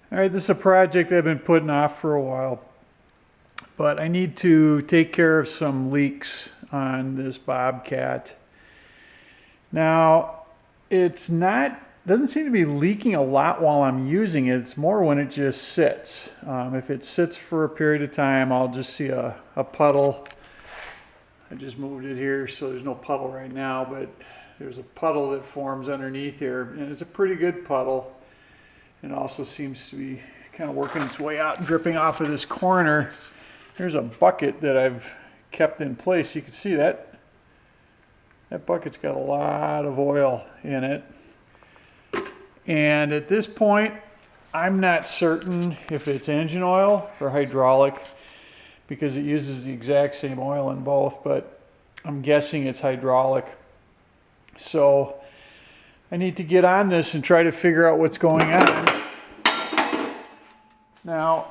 All right, this is a project I've been putting off for a while, but I need to take care of some leaks on this Bobcat. Now, doesn't seem to be leaking a lot while I'm using it. It's more when it just sits. If it sits for a period of time, I'll just see a puddle. I just moved it here, so there's no puddle right now, but there's a puddle that forms underneath here, and it's a pretty good puddle. It also seems to be kind of working its way out and dripping off of this corner. There's a bucket that I've kept in place. You can see that bucket's got a lot of oil in it. And at this point, I'm not certain if it's engine oil or hydraulic because it uses the exact same oil in both, but I'm guessing it's hydraulic. So I need to get on this and try to figure out what's going on. Now,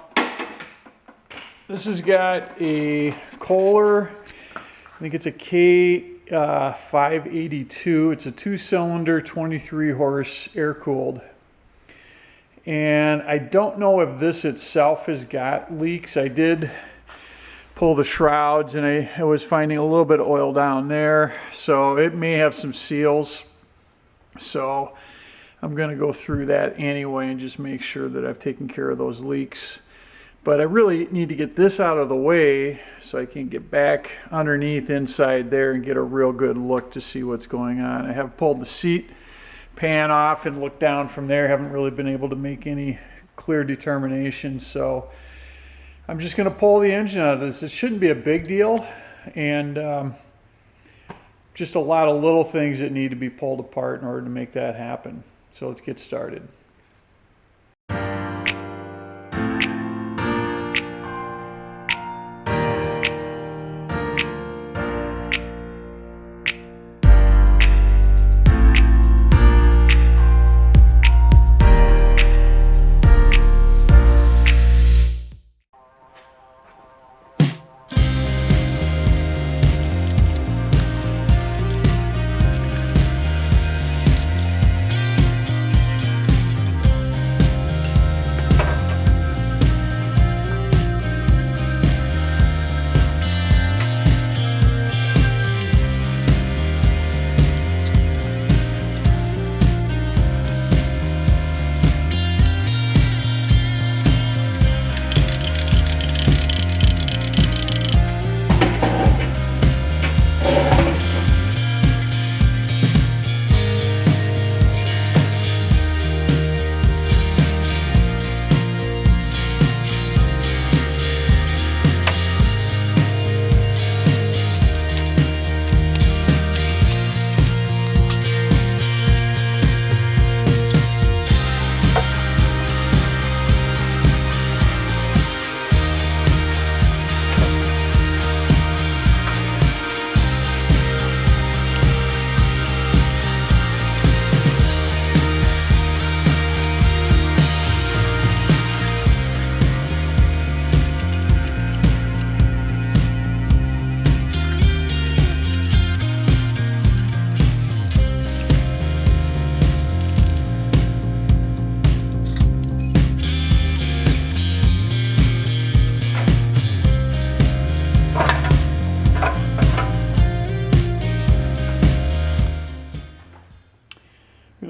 this has got a Kohler, I think it's a K582. It's a 2-cylinder, 23 horse, air-cooled. And I don't know if this itself has got leaks. I did pull the shrouds and I was finding a little bit of oil down there. So it may have some seals. So I'm going to go through that anyway and just make sure that I've taken care of those leaks. But I really need to get this out of the way so I can get back underneath inside there and get a real good look to see what's going on. I have pulled the seat pan off and looked down from there. Haven't really been able to make any clear determination. So I'm just going to pull the engine out of this. It shouldn't be a big deal. And just a lot of little things that need to be pulled apart in order to make that happen. So let's get started.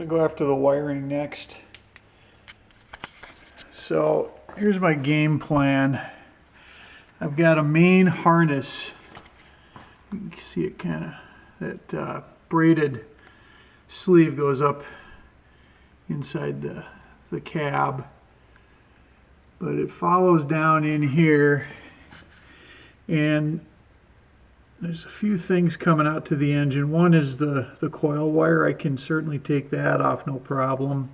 Go after the wiring next. So here's my game plan. I've got a main harness. You can see it kind of, that braided sleeve goes up inside the cab, but it follows down in here, and there's a few things coming out to the engine. One is the coil wire. I can certainly take that off, no problem.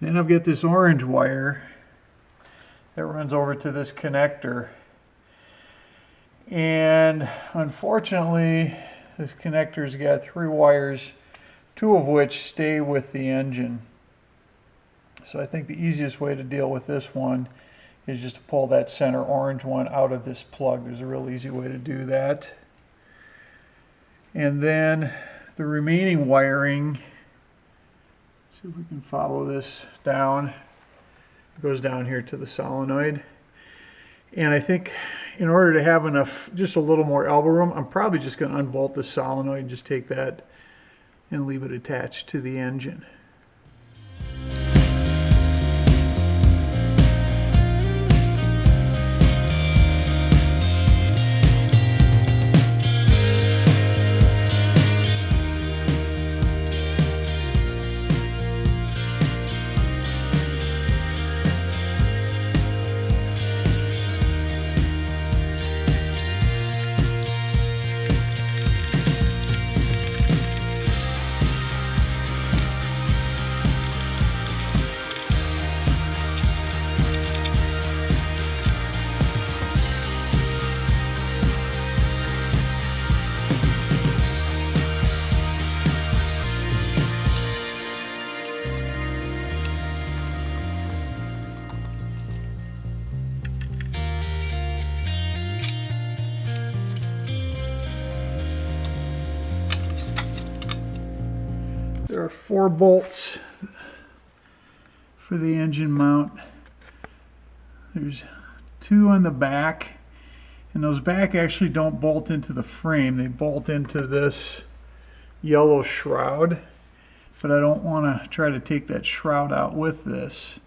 And then I've got this orange wire that runs over to this connector. And unfortunately, this connector's got 3 wires, 2 of which stay with the engine. So I think the easiest way to deal with this one is just to pull that center orange one out of this plug. There's a real easy way to do that. And then the remaining wiring, see if we can follow this down. goes down here to the solenoid. And I think in order to have enough, just a little more elbow room, I'm probably just going to unbolt the solenoid and just take that and leave it attached to the engine. There are 4 bolts for the engine mount. There's 2 on the back, and those back actually don't bolt into the frame. They bolt into this yellow shroud, but I don't want to try to take that shroud out with this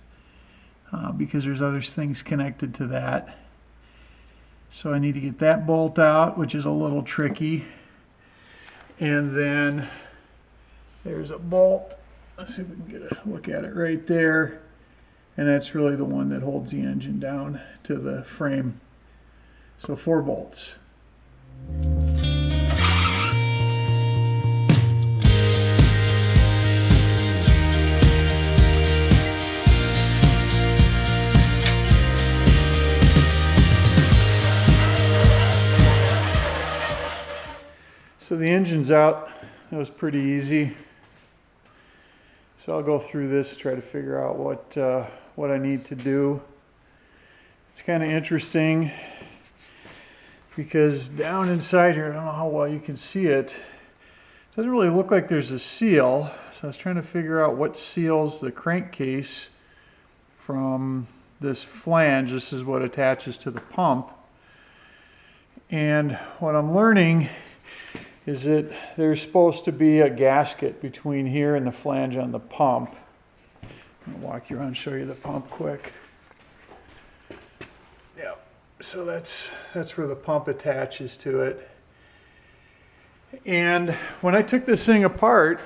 because there's other things connected to that. So I need to get that bolt out, which is a little tricky. And then there's a bolt. Let's see if we can get a look at it right there. And that's really the one that holds the engine down to the frame. So 4 bolts. So the engine's out. That was pretty easy. So I'll go through this, try to figure out what I need to do. It's kind of interesting because down inside here, I don't know how well you can see it, it doesn't really look like there's a seal. So I was trying to figure out what seals the crankcase from this flange. This is what attaches to the pump. And what I'm learning is that there's supposed to be a gasket between here and the flange on the pump. I'll walk you around and show you the pump quick. Yeah, so that's where the pump attaches to it. And when I took this thing apart,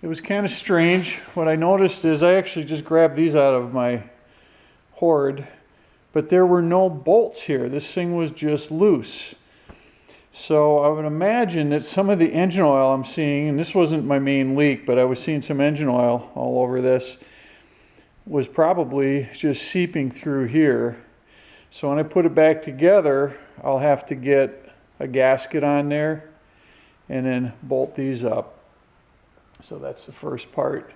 it was kind of strange. What I noticed is I actually just grabbed these out of my hoard, but there were no bolts here. This thing was just loose. So I would imagine that some of the engine oil I'm seeing, and this wasn't my main leak, but I was seeing some engine oil all over this, was probably just seeping through here. So when I put it back together, I'll have to get a gasket on there and then bolt these up. So that's the first part.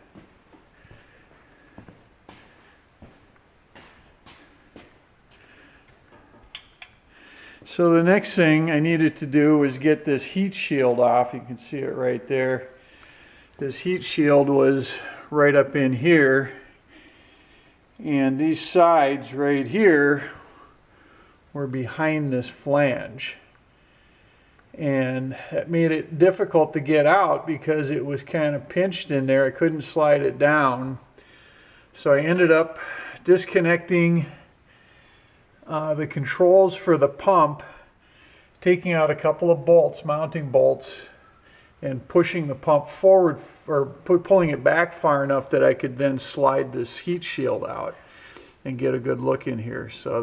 So the next thing I needed to do was get this heat shield off. You can see it right there. This heat shield was right up in here. And these sides right here were behind this flange. And that made it difficult to get out because it was kind of pinched in there. I couldn't slide it down. So I ended up disconnecting the controls for the pump, taking out a couple of bolts, mounting bolts, and pushing the pump forward, or pulling it back far enough that I could then slide this heat shield out and get a good look in here. So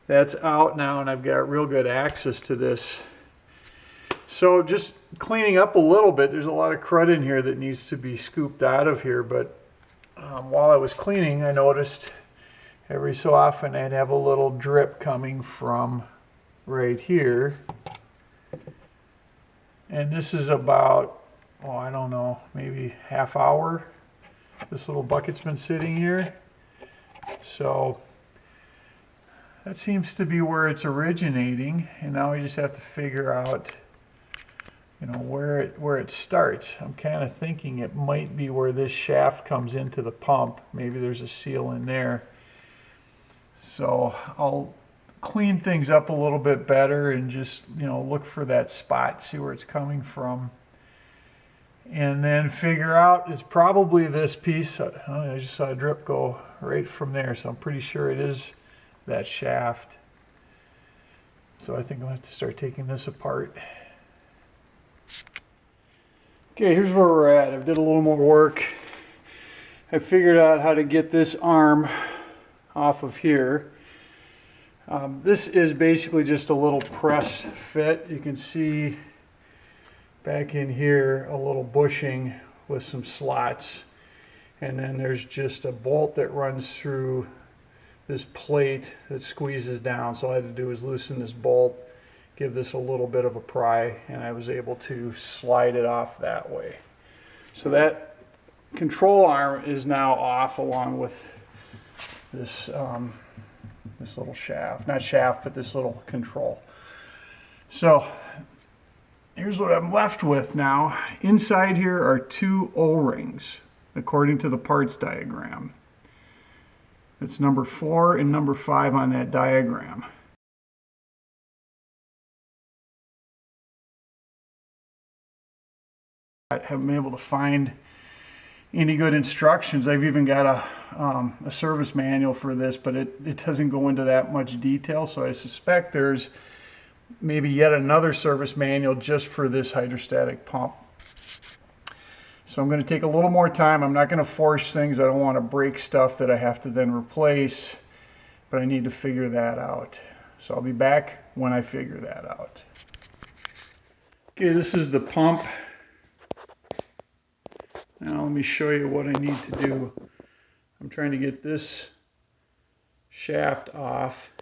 that's out now, and I've got real good access to this. So just cleaning up a little bit, there's a lot of crud in here that needs to be scooped out of here, but while I was cleaning, I noticed every so often I'd have a little drip coming from right here. And this is about, oh, I don't know, maybe half hour. This little bucket's been sitting here. So that seems to be where it's originating. And now we just have to figure out you know, where it starts. I'm kind of thinking it might be where this shaft comes into the pump. Maybe there's a seal in there. So I'll clean things up a little bit better and just, you know, look for that spot, see where it's coming from, and then figure out it's probably this piece. I just saw a drip go right from there, so I'm pretty sure it is that shaft. So I think I'll have to start taking this apart. Okay, here's where we're at. I did a little more work. I figured out how to get this arm off of here. This is basically just a little press fit. You can see back in here a little bushing with some slots, and then there's just a bolt that runs through this plate that squeezes down. So all I had to do was loosen this bolt, give this a little bit of a pry, and I was able to slide it off that way. So that control arm is now off along with this this little shaft, not shaft, but this little control. So here's what I'm left with now. Inside here are 2 O-rings, according to the parts diagram. It's number 4 and number 5 on that diagram. I haven't been able to find any good instructions. I've even got a service manual for this, but it doesn't go into that much detail, so I suspect there's maybe yet another service manual just for this hydrostatic pump. So I'm going to take a little more time. I'm not going to force things. I don't want to break stuff that I have to then replace, but I need to figure that out. So I'll be back when I figure that out. Okay, this is the pump. Now let me show you what I need to do. I'm trying to get this shaft off.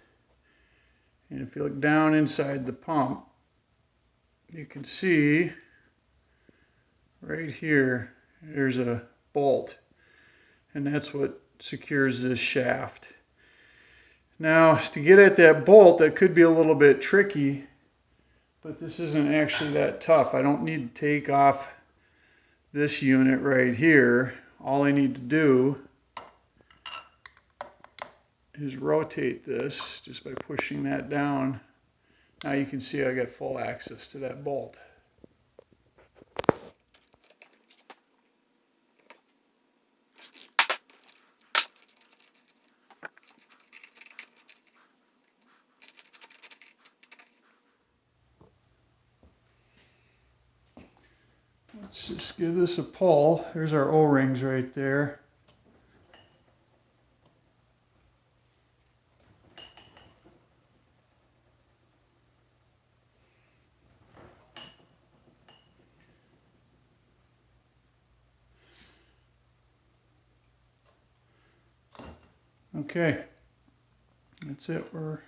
And if you look down inside the pump, you can see right here, there's a bolt. And that's what secures this shaft. Now, to get at that bolt, that could be a little bit tricky, but this isn't actually that tough. I don't need to take off this unit right here. All I need to do is rotate this just by pushing that down. Now you can see I got full access to that bolt. Let's just give this a pull. There's our O-rings right there. Okay, that's it. We're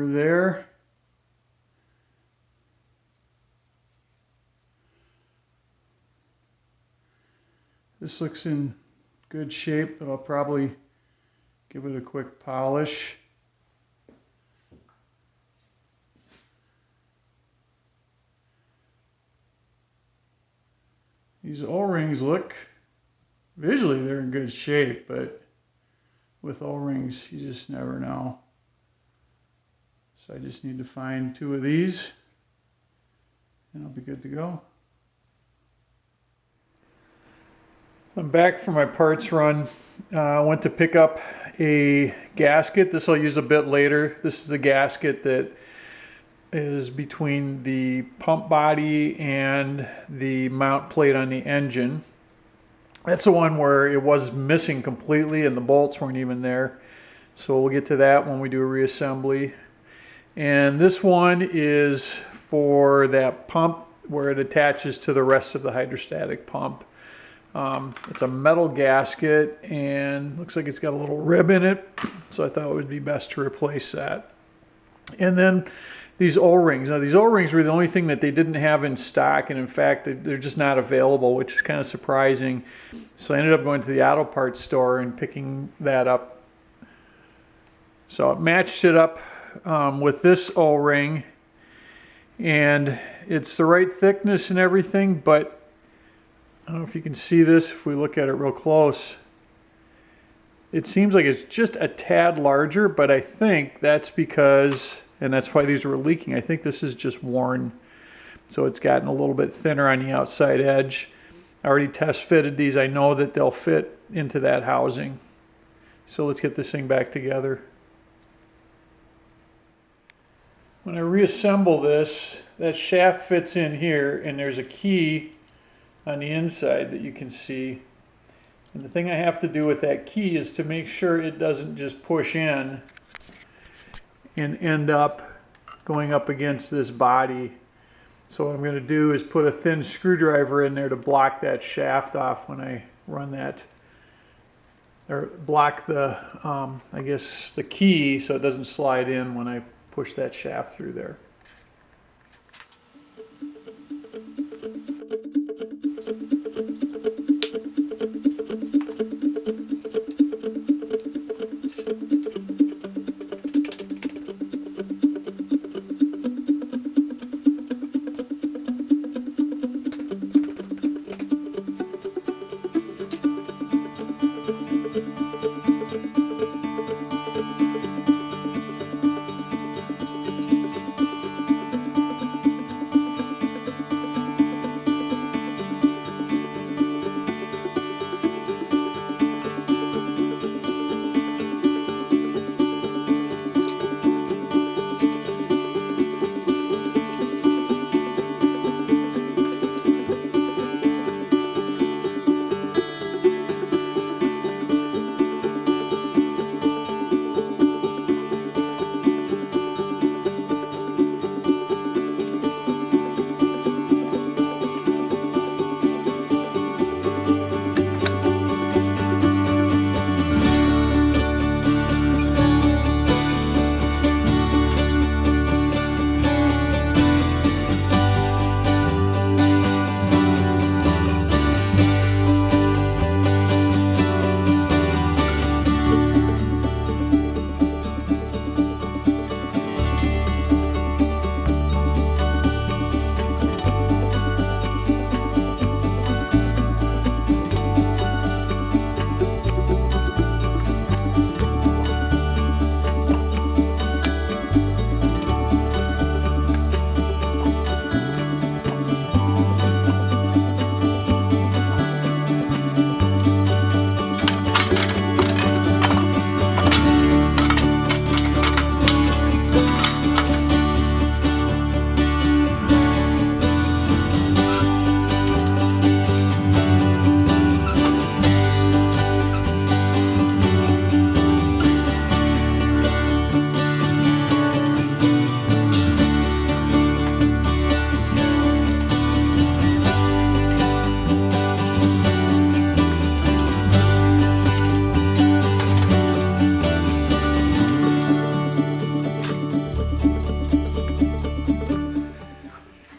there. This looks in good shape, but I'll probably give it a quick polish. These O-rings look, visually they're in good shape, but with O-rings you just never know. So I just need to find 2 of these and I'll be good to go. I'm back from my parts run. I went to pick up a gasket. This I'll use a bit later. This is the gasket that is between the pump body and the mount plate on the engine. That's the one where it was missing completely and the bolts weren't even there. So we'll get to that when we do a reassembly. And this one is for that pump where it attaches to the rest of the hydrostatic pump. It's a metal gasket and looks like it's got a little rib in it, so I thought it would be best to replace that. And then these O-rings. Now these O-rings were the only thing that they didn't have in stock, and in fact they're just not available, which is kind of surprising. So I ended up going to the auto parts store and picking that up. So I matched it up with this O-ring, and It's the right thickness and everything, but I don't know if you can see this if we look at it real close. It seems like it's just a tad larger, but I think that's because, and that's why these were leaking, I think this is just worn. So it's gotten a little bit thinner on the outside edge. I already test fitted these. I know that they'll fit into that housing. So let's get this thing back together. When I reassemble this, that shaft fits in here, and there's a key on the inside that you can see. And the thing I have to do with that key is to make sure it doesn't just push in and end up going up against this body. So what I'm going to do is put a thin screwdriver in there to block that shaft off when I run that, or block the, I guess, the key so it doesn't slide in when I push that shaft through there.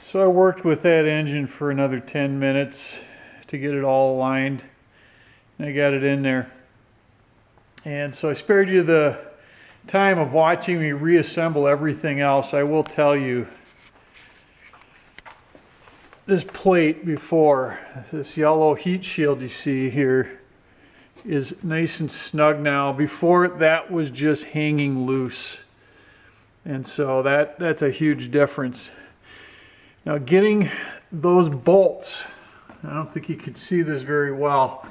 So I worked with that engine for another 10 minutes to get it all aligned, and I got it in there. And so I spared you the time of watching me reassemble everything else. I will tell you, this plate before, this yellow heat shield you see here, is nice and snug now. Before, that was just hanging loose. And so that's a huge difference. Now getting those bolts, I don't think you could see this very well,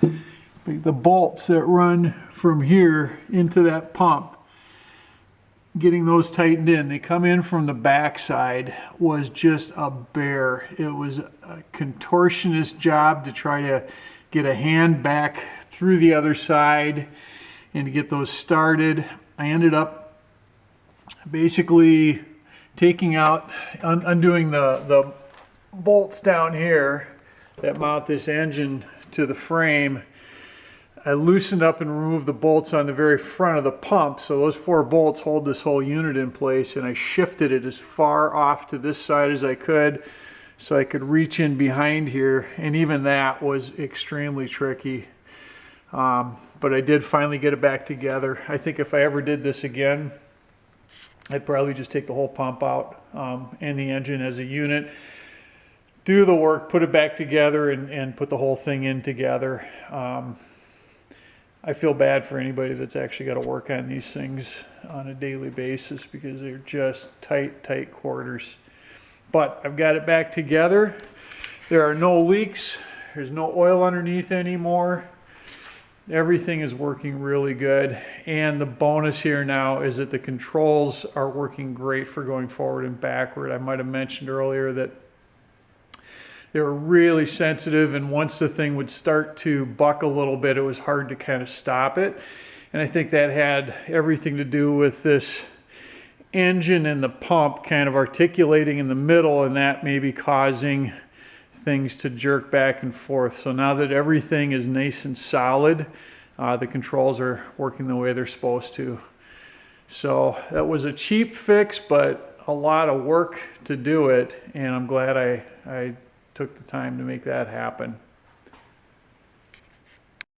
but the bolts that run from here into that pump, getting those tightened in, they come in from the back side, was just a bear. It was a contortionist job to try to get a hand back through the other side and to get those started. I ended up basically taking out, undoing the bolts down here that mount this engine to the frame. I loosened up and removed the bolts on the very front of the pump, so those 4 bolts hold this whole unit in place, and I shifted it as far off to this side as I could so I could reach in behind here, and even that was extremely tricky. But I did finally get it back together. I think if I ever did this again, I'd probably just take the whole pump out and the engine as a unit. do the work, put it back together, and put the whole thing in together. I feel bad for anybody that's actually got to work on these things on a daily basis because they're just tight quarters. But I've got it back together. There are no leaks. There's no oil underneath anymore. Everything is working really good. And the bonus here now is that the controls are working great for going forward and backward. I might have mentioned earlier that they were really sensitive, and once the thing would start to buck a little bit, it was hard to kind of stop it. And I think that had everything to do with this engine and the pump kind of articulating in the middle, and that may be causing things to jerk back and forth. So now that everything is nice and solid, the controls are working the way they're supposed to. So that was a cheap fix, but a lot of work to do it, and I'm glad I took the time to make that happen.